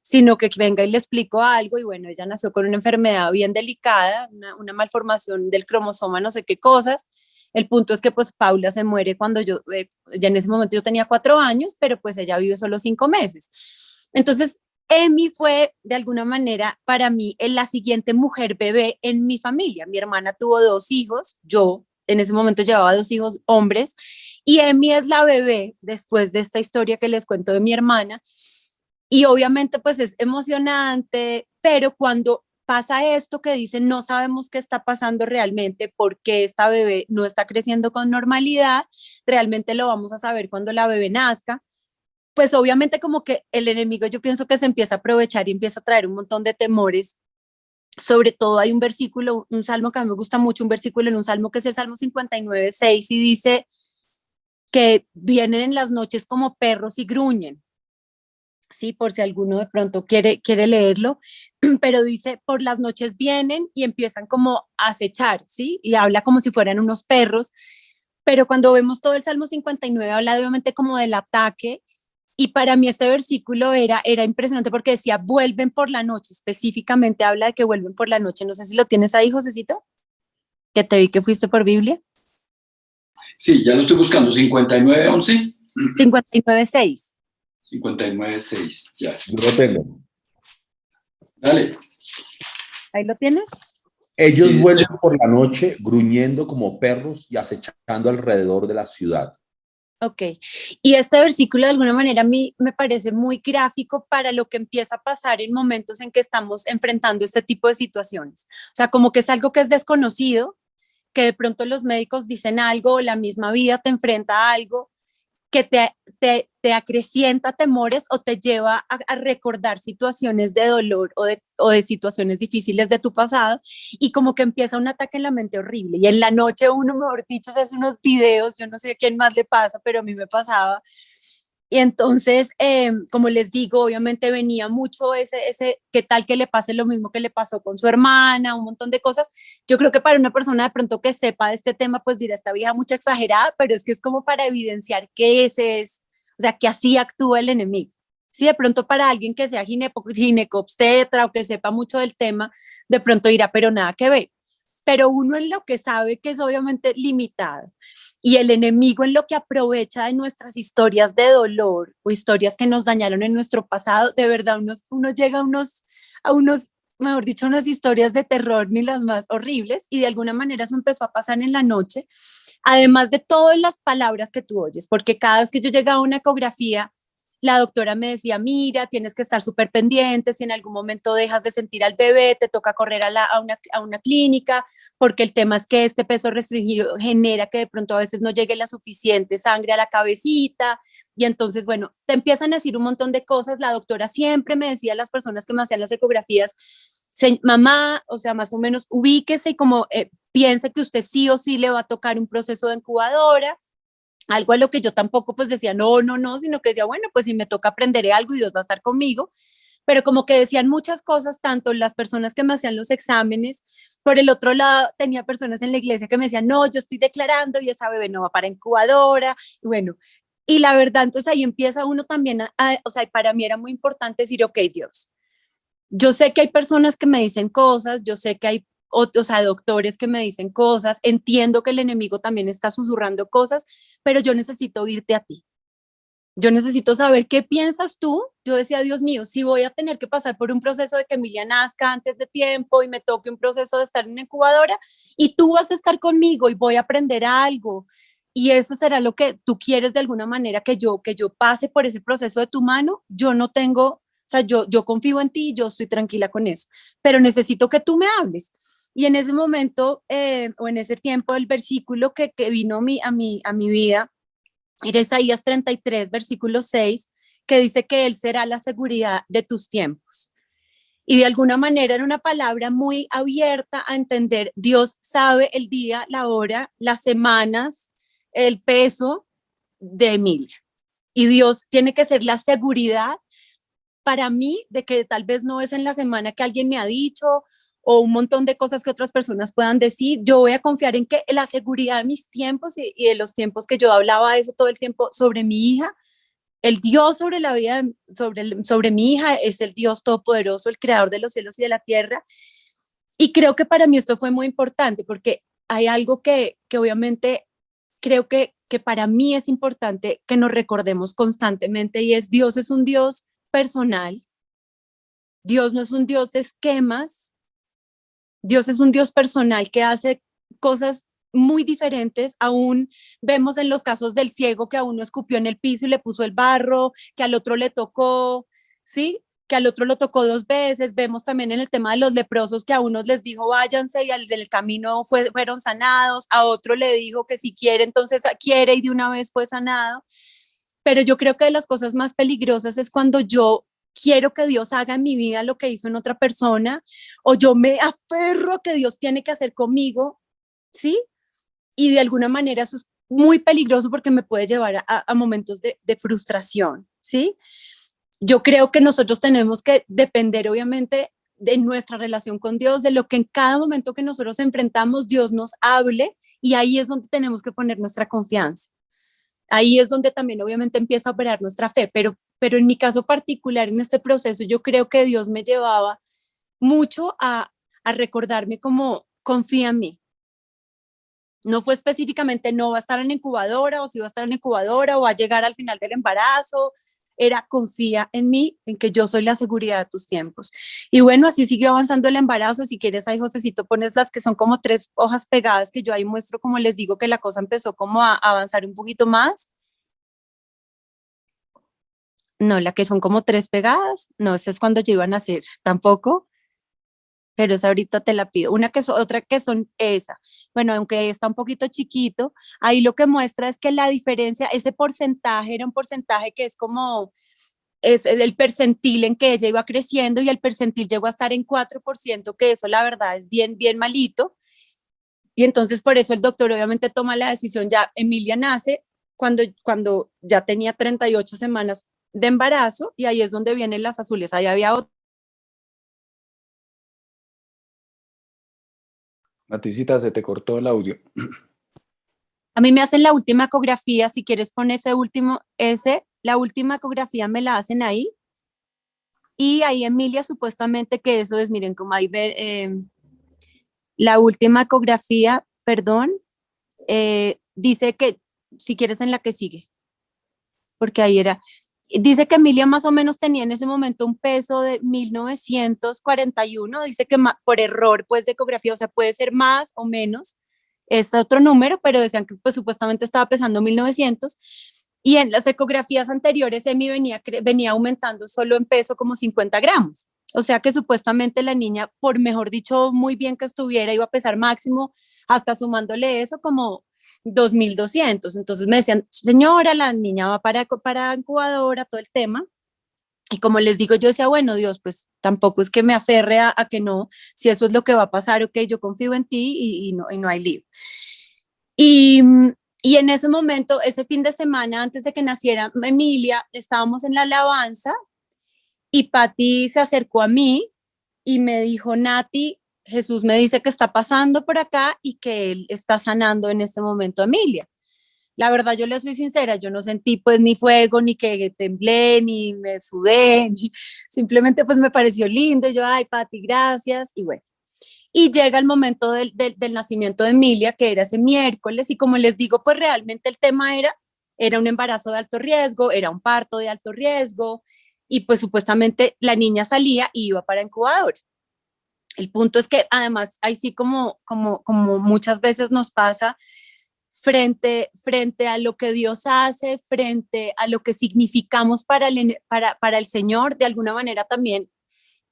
sino que venga y le explico algo y bueno, ella nació con una enfermedad bien delicada, una malformación del cromosoma, no sé qué cosas. El punto es que pues Paula se muere cuando ya en ese momento yo tenía 4 años, pero pues ella vive solo 5 meses. Entonces, Emi fue de alguna manera para mí la siguiente mujer bebé en mi familia. Mi hermana tuvo 2 hijos, yo en ese momento llevaba 2 hijos hombres y Emi es la bebé después de esta historia que les cuento de mi hermana y obviamente pues es emocionante, pero cuando pasa esto que dicen no sabemos qué está pasando realmente, por qué esta bebé no está creciendo con normalidad, realmente lo vamos a saber cuando la bebé nazca, pues obviamente como que el enemigo yo pienso que se empieza a aprovechar y empieza a traer un montón de temores. Sobre todo hay un versículo, un salmo que a mí me gusta mucho, un versículo en un salmo que es el Salmo 59:6 y dice que vienen en las noches como perros y gruñen. Sí, por si alguno de pronto quiere leerlo, pero dice, por las noches vienen y empiezan como a acechar, ¿sí? Y habla como si fueran unos perros, pero cuando vemos todo el Salmo 59 habla obviamente como del ataque, y para mí este versículo era impresionante porque decía, vuelven por la noche, específicamente habla de que vuelven por la noche, no sé si lo tienes ahí, Josecito, que te vi que fuiste por Biblia. Sí, ya lo estoy buscando, 59:11. 59:6. 59:6, ya. Yo lo tengo. Dale. ¿Ahí lo tienes? Ellos Sí. vuelven por la noche gruñendo como perros y acechando alrededor de la ciudad. Ok, y este versículo de alguna manera a mí me parece muy gráfico para lo que empieza a pasar en momentos en que estamos enfrentando este tipo de situaciones. O sea, como que es algo que es desconocido, que de pronto los médicos dicen algo, o la misma vida te enfrenta a algo, que te acrecienta temores o te lleva a recordar situaciones de dolor o de situaciones difíciles de tu pasado, y como que empieza un ataque en la mente horrible. Y en la noche uno, mejor dicho, hace unos videos, yo no sé a quién más le pasa, pero a mí me pasaba. Y entonces, como les digo, obviamente venía mucho qué tal que le pase lo mismo que le pasó con su hermana, un montón de cosas. Yo creo que para una persona de pronto que sepa de este tema, pues dirá, esta vieja mucha exagerada, pero es que es como para evidenciar que ese es, o sea, que así actúa el enemigo. Sí, de pronto para alguien que sea ginecobstetra o que sepa mucho del tema, de pronto dirá, pero nada que ver. Pero uno en lo que sabe que es obviamente limitado, y el enemigo en lo que aprovecha de nuestras historias de dolor o historias que nos dañaron en nuestro pasado, de verdad uno llega a unos, mejor dicho, unas historias de terror, ni las más horribles, y de alguna manera eso empezó a pasar en la noche, además de todas las palabras que tú oyes, porque cada vez que yo llegaba a una ecografía, la doctora me decía, mira, tienes que estar súper pendiente, si en algún momento dejas de sentir al bebé, te toca correr a una clínica, porque el tema es que este peso restringido genera que de pronto a veces no llegue la suficiente sangre a la cabecita, y entonces, bueno, te empiezan a decir un montón de cosas. La doctora siempre me decía a las personas que me hacían las ecografías, mamá, o sea, más o menos ubíquese y como piense que usted sí o sí le va a tocar un proceso de incubadora, algo a lo que yo tampoco pues decía, no, no, no, sino que decía, bueno, pues si me toca aprenderé algo y Dios va a estar conmigo. Pero como que decían muchas cosas, tanto las personas que me hacían los exámenes, por el otro lado tenía personas en la iglesia que me decían, no, yo estoy declarando y esa bebé no va para incubadora, y bueno, y la verdad, entonces ahí empieza uno también, o sea, para mí era muy importante decir, ok, Dios, yo sé que hay personas que me dicen cosas, yo sé que hay o sea, doctores que me dicen cosas, entiendo que el enemigo también está susurrando cosas, pero yo necesito oírte a ti. Yo necesito saber qué piensas tú. Yo decía, Dios mío, si voy a tener que pasar por un proceso de que Emilia nazca antes de tiempo y me toque un proceso de estar en una incubadora y tú vas a estar conmigo y voy a aprender algo, y eso será lo que tú quieres de alguna manera que yo pase por ese proceso de tu mano, yo no tengo, o sea, yo confío en ti, yo estoy tranquila con eso, pero necesito que tú me hables. Y en ese momento, o en ese tiempo, el versículo que vino a mi vida era Isaías 33, versículo 6, que dice que Él será la seguridad de tus tiempos. Y de alguna manera era una palabra muy abierta a entender, Dios sabe el día, la hora, las semanas, el peso de Emilia. Y Dios tiene que ser la seguridad para mí de que tal vez no es en la semana que alguien me ha dicho o un montón de cosas que otras personas puedan decir. Yo voy a confiar en que la seguridad de mis tiempos y de los tiempos que yo hablaba eso todo el tiempo sobre mi hija, el Dios sobre la vida, sobre mi hija, es el Dios todopoderoso, el creador de los cielos y de la tierra. Y creo que para mí esto fue muy importante porque hay algo que obviamente creo que para mí es importante que nos recordemos constantemente, y es Dios es un Dios personal. Dios no es un Dios de esquemas. Dios es un Dios personal que hace cosas muy diferentes. Aún vemos en los casos del ciego que a uno escupió en el piso y le puso el barro, que al otro le tocó, ¿sí? Que al otro lo tocó 2 veces. Vemos también en el tema de los leprosos que a unos les dijo váyanse y al del camino fueron sanados, a otro le dijo que si quiere, entonces quiere, y de una vez fue sanado. Pero yo creo que de las cosas más peligrosas es cuando yo quiero que Dios haga en mi vida lo que hizo en otra persona, o yo me aferro a que Dios tiene que hacer conmigo, ¿sí? Y de alguna manera eso es muy peligroso porque me puede llevar a momentos de frustración, ¿sí? Yo creo que nosotros tenemos que depender, obviamente, de nuestra relación con Dios, de lo que en cada momento que nosotros enfrentamos, Dios nos hable, y ahí es donde tenemos que poner nuestra confianza. Ahí es donde también obviamente empieza a operar nuestra fe, pero en mi caso particular, en este proceso, yo creo que Dios me llevaba mucho a recordarme como confía en mí. No fue específicamente no va a estar en incubadora o si va a estar en incubadora o va a llegar al final del embarazo, era confía en mí, en que yo soy la seguridad de tus tiempos. Y bueno, así siguió avanzando el embarazo. Si quieres ahí, Josecito, pones las que son como 3 hojas pegadas, que yo ahí muestro, como les digo, que la cosa empezó como a avanzar un poquito más. No, la que son como 3 pegadas, no, esa es cuando yo iba a nacer, tampoco. pero esa ahorita te la pido. Otra que son esa. Bueno, aunque está un poquito chiquito, ahí lo que muestra es que la diferencia, ese porcentaje era un porcentaje que es como, es el percentil en que ella iba creciendo y el percentil llegó a estar en 4%, que eso la verdad es bien, bien malito. Y entonces por eso el doctor obviamente toma la decisión, ya Emilia nace cuando ya tenía 38 semanas de embarazo y ahí es donde vienen las azules. Ahí había otra. Naticita, se te cortó el audio. A mí me hacen la última ecografía, si quieres poner la última ecografía me la hacen ahí. Y ahí Emilia supuestamente que eso es, miren, como ahí ver, la última ecografía, perdón, dice que, si quieres en la que sigue, porque ahí era, dice que Emilia más o menos tenía en ese momento un peso de 1941, dice que por error pues de ecografía, o sea, puede ser más o menos, es otro número, pero decían que pues supuestamente estaba pesando 1900, y en las ecografías anteriores Emi venía aumentando solo en peso como 50 gramos. O sea que supuestamente la niña, por mejor dicho, muy bien que estuviera, iba a pesar máximo, hasta sumándole eso, como 2200. Entonces me decían, señora, la niña va para incubadora, todo el tema. Y como les digo, yo decía, bueno, Dios, pues tampoco es que me aferre a que no, si eso es lo que va a pasar, ok, yo confío en ti y no hay lío. Y, y en ese momento, ese fin de semana, antes de que naciera Emilia, estábamos en la alabanza y Pati se acercó a mí y me dijo, Nati, Jesús me dice que está pasando por acá y que él está sanando en este momento a Emilia. La verdad, yo le soy sincera, yo no sentí pues ni fuego, ni que temblé, ni me sudé, simplemente pues me pareció lindo. Y yo, ay, Pati, gracias. Y bueno, y llega el momento del nacimiento de Emilia, que era ese miércoles, y como les digo, pues realmente el tema era un embarazo de alto riesgo, era un parto de alto riesgo, y pues supuestamente la niña salía y iba para incubadora. El punto es que además, ahí sí como muchas veces nos pasa, frente a lo que Dios hace, frente a lo que significamos para el Señor, de alguna manera también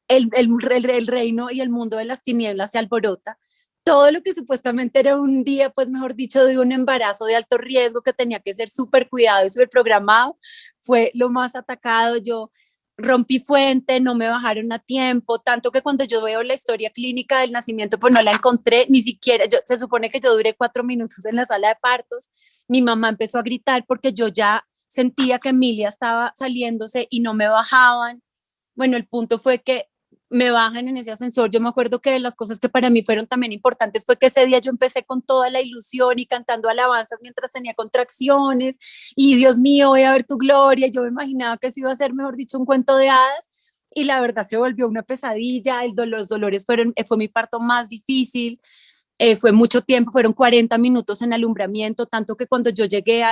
el reino y el mundo de las tinieblas se alborota. Todo lo que supuestamente era un día, pues mejor dicho, de un embarazo de alto riesgo que tenía que ser súper cuidado y súper programado, fue lo más atacado. Yo rompí fuente, no me bajaron a tiempo, tanto que cuando yo veo la historia clínica del nacimiento, pues no la encontré, ni siquiera, se supone que yo duré 4 minutos en la sala de partos, mi mamá empezó a gritar porque yo ya sentía que Emilia estaba saliéndose y no me bajaban. Bueno, el punto fue que me bajan en ese ascensor. Yo me acuerdo que de las cosas que para mí fueron también importantes fue que ese día yo empecé con toda la ilusión y cantando alabanzas mientras tenía contracciones y Dios mío, voy a ver tu gloria. Yo me imaginaba que eso iba a ser, mejor dicho, un cuento de hadas y la verdad se volvió una pesadilla. Los dolores fue mi parto más difícil. Fue mucho tiempo, fueron 40 minutos en alumbramiento, tanto que cuando yo llegué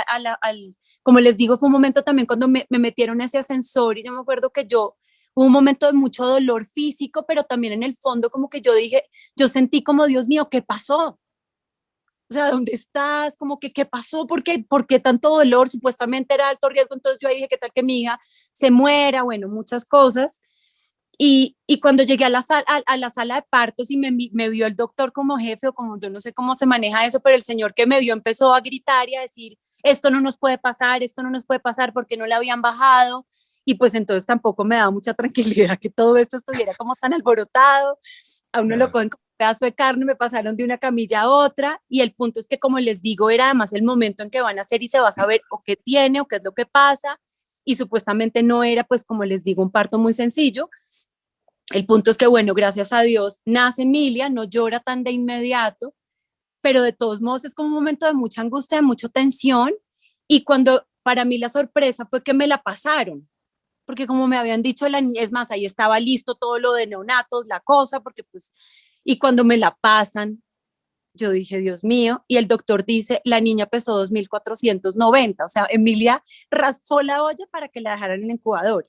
como les digo, fue un momento también cuando me metieron a ese ascensor y yo me acuerdo que hubo un momento de mucho dolor físico, pero también en el fondo como que yo dije, yo sentí como, Dios mío, ¿qué pasó? O sea, ¿dónde estás? Como que, ¿qué pasó? ¿Por qué tanto dolor? Supuestamente era alto riesgo, entonces yo ahí dije, ¿qué tal que mi hija se muera? Bueno, muchas cosas. Y cuando llegué a la sala de partos y me vio el doctor como jefe o como yo no sé cómo se maneja eso, pero el señor que me vio empezó a gritar y a decir, esto no nos puede pasar, esto no nos puede pasar porque no le habían bajado. Y pues entonces tampoco me daba mucha tranquilidad que todo esto estuviera como tan alborotado. A uno lo cogen como un pedazo de carne, me pasaron de una camilla a otra y el punto es que como les digo, era además el momento en que van a hacer y se va a saber o qué tiene o qué es lo que pasa y supuestamente no era pues como les digo un parto muy sencillo. El punto es que bueno, gracias a Dios nace Emilia, no llora tan de inmediato, pero de todos modos es como un momento de mucha angustia, de mucha tensión y cuando para mí la sorpresa fue que me la pasaron porque como me habían dicho, es más, ahí estaba listo todo lo de neonatos, la cosa, porque pues, y cuando me la pasan, yo dije, Dios mío, y el doctor dice, la niña pesó 2490, o sea, Emilia raspó la olla para que la dejaran en la incubadora.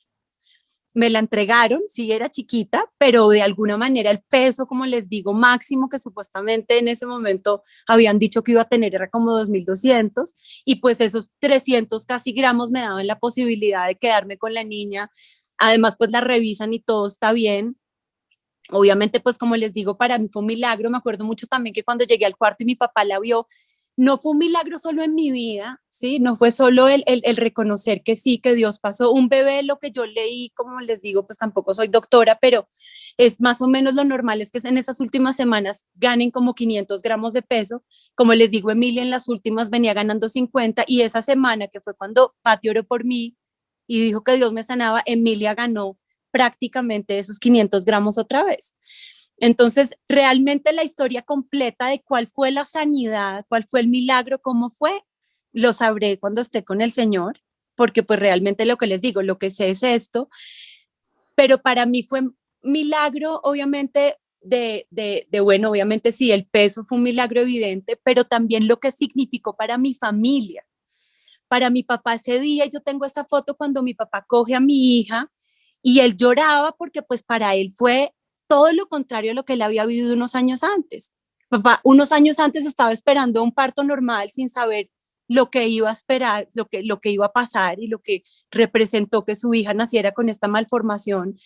Me la entregaron, sí era chiquita, pero de alguna manera el peso, como les digo, máximo que supuestamente en ese momento habían dicho que iba a tener era como 2200 y pues esos 300 casi gramos me daban la posibilidad de quedarme con la niña. Además, pues la revisan y todo está bien. Obviamente, pues como les digo, para mí fue un milagro. Me acuerdo mucho también que cuando llegué al cuarto y mi papá la vio, no fue un milagro solo en mi vida, ¿sí? No fue solo el reconocer que sí, que Dios pasó. Un bebé, lo que yo leí, como les digo, pues tampoco soy doctora, pero es más o menos lo normal es que en esas últimas semanas ganen como 500 gramos de peso. Como les digo, Emilia en las últimas venía ganando 50 y esa semana que fue cuando Pati oró por mí y dijo que Dios me sanaba, Emilia ganó prácticamente esos 500 gramos otra vez. Entonces, realmente la historia completa de cuál fue la sanidad, cuál fue el milagro, cómo fue, lo sabré cuando esté con el Señor, porque pues realmente lo que les digo, lo que sé es esto, pero para mí fue milagro, obviamente, bueno, obviamente sí, el peso fue un milagro evidente, pero también lo que significó para mi familia. Para mi papá ese día, yo tengo esta foto cuando mi papá coge a mi hija y él lloraba porque pues para él fue todo lo contrario a lo que él había vivido unos años antes. Papá, unos años antes estaba esperando un parto normal sin saber lo que iba a esperar, lo que iba a pasar y lo que representó que su hija naciera con esta malformación.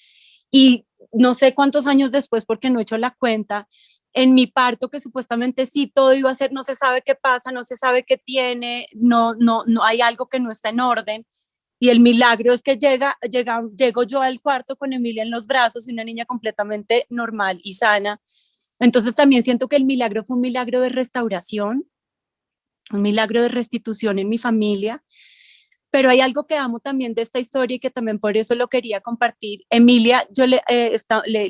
Y no sé cuántos años después, porque no he hecho la cuenta, en mi parto, que supuestamente sí todo iba a ser, no se sabe qué pasa, no se sabe qué tiene, no hay algo que no está en orden. Y el milagro es que llego yo al cuarto con Emilia en los brazos y una niña completamente normal y sana. Entonces también siento que el milagro fue un milagro de restauración, un milagro de restitución en mi familia. Pero hay algo que amo también de esta historia y que también por eso lo quería compartir. Emilia, yo le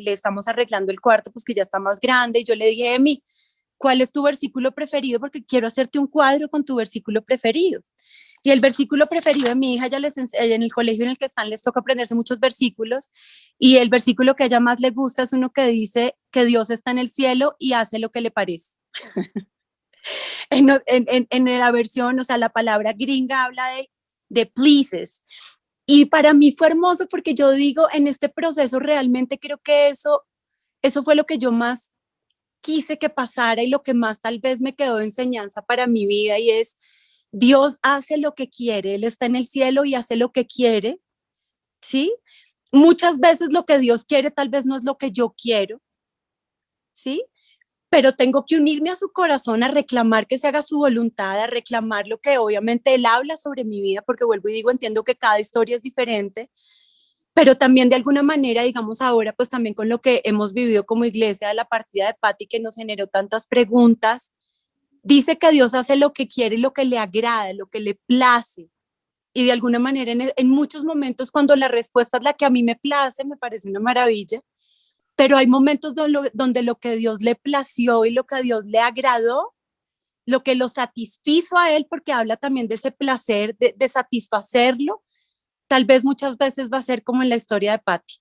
estamos arreglando el cuarto, pues que ya está más grande, y yo le dije, Emi, ¿cuál es tu versículo preferido? Porque quiero hacerte un cuadro con tu versículo preferido. Y el versículo preferido de mi hija, en el colegio en el que están, les toca aprenderse muchos versículos. Y el versículo que a ella más le gusta es uno que dice que Dios está en el cielo y hace lo que le parece. En la versión, o sea, la palabra gringa habla de pleases. Y para mí fue hermoso porque yo digo, en este proceso realmente creo que eso fue lo que yo más quise que pasara y lo que más tal vez me quedó de enseñanza para mi vida y es, Dios hace lo que quiere, Él está en el cielo y hace lo que quiere, ¿sí? Muchas veces lo que Dios quiere tal vez no es lo que yo quiero, ¿sí? Pero tengo que unirme a su corazón, a reclamar que se haga su voluntad, a reclamar lo que obviamente Él habla sobre mi vida, porque vuelvo y digo, entiendo que cada historia es diferente, pero también de alguna manera, digamos ahora, pues también con lo que hemos vivido como iglesia de la partida de Patti que nos generó tantas preguntas, dice que Dios hace lo que quiere, lo que le agrada, lo que le place. Y de alguna manera, en muchos momentos, cuando la respuesta es la que a mí me place, me parece una maravilla, pero hay momentos donde lo que Dios le plació y lo que a Dios le agradó, lo que lo satisfizo a Él, porque habla también de ese placer, de satisfacerlo, tal vez muchas veces va a ser como en la historia de Patti.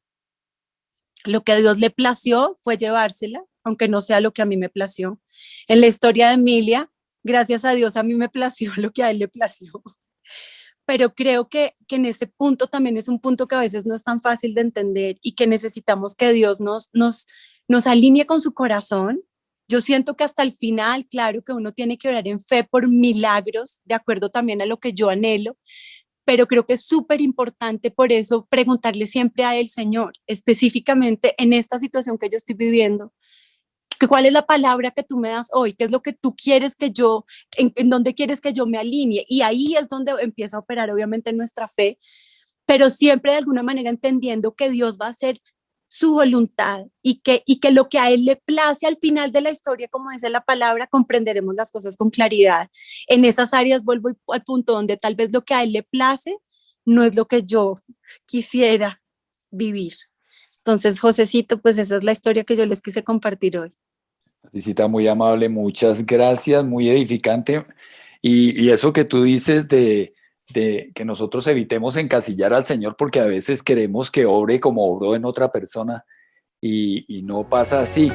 Lo que a Dios le plació fue llevársela, aunque no sea lo que a mí me plació. En la historia de Emilia, gracias a Dios a mí me plació lo que a él le plació. Pero creo que en ese punto también es un punto que a veces no es tan fácil de entender y que necesitamos que Dios nos alinee con su corazón. Yo siento que hasta el final, claro que uno tiene que orar en fe por milagros, de acuerdo también a lo que yo anhelo, pero creo que es súper importante por eso preguntarle siempre a él, Señor, específicamente en esta situación que yo estoy viviendo, ¿cuál es la palabra que tú me das hoy? ¿Qué es lo que tú quieres que yo, en dónde quieres que yo me alinee? Y ahí es donde empieza a operar obviamente nuestra fe, pero siempre de alguna manera entendiendo que Dios va a hacer su voluntad y que lo que a Él le place al final de la historia, como dice la palabra, comprenderemos las cosas con claridad. En esas áreas vuelvo al punto donde tal vez lo que a Él le place no es lo que yo quisiera vivir. Entonces, Josecito, pues esa es la historia que yo les quise compartir hoy. Visita muy amable, muchas gracias, muy edificante. Y eso que tú dices de que nosotros evitemos encasillar al Señor porque a veces queremos que obre como obró en otra persona y no pasa así.